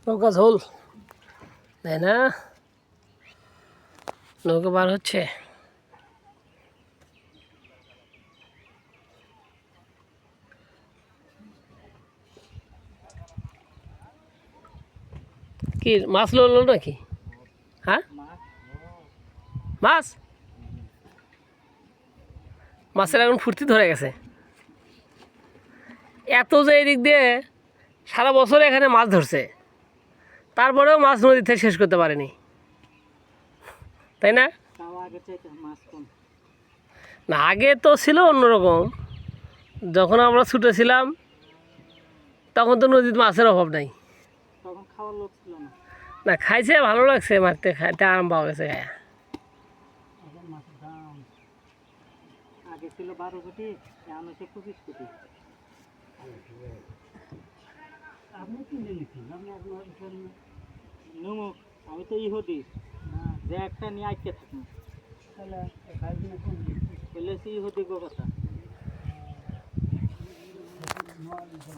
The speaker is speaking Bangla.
নৌকা ঝোল তাই না, নৌকা বার হচ্ছে। কি মাছ লড়লো নাকি? হ্যাঁ মাছ, মাছের এখন ফুর্তি ধরে গেছে। এত যে এদিক দিয়ে সারা বছর এখানে মাছ ধরছে, তারপরেও মাছ নদী থেকে শেষ করতে পারেনি, তাই না? না আগে তো ছিল অন্যরকম, যখন আমরা ছুটে ছিলাম তখন তো নদীতে মাছের অভাব নাই। তখন খাওয়ার লোক ছিল না। না খাইছে, ভালো লাগছে, মারতে খাইতে আরাম পাওয়া গেছে গায়ে। এখন মাছের দাম আগে ছিল 12 কোটি, এখন হচ্ছে 25 কোটি। আপনি কিনে নিচ্ছেন, আপনি নমুক, আমি তো ইহুদি যে একটা নিয়ে আটকে থাকুন, তাহলে বলেছি ইহুদি কথা।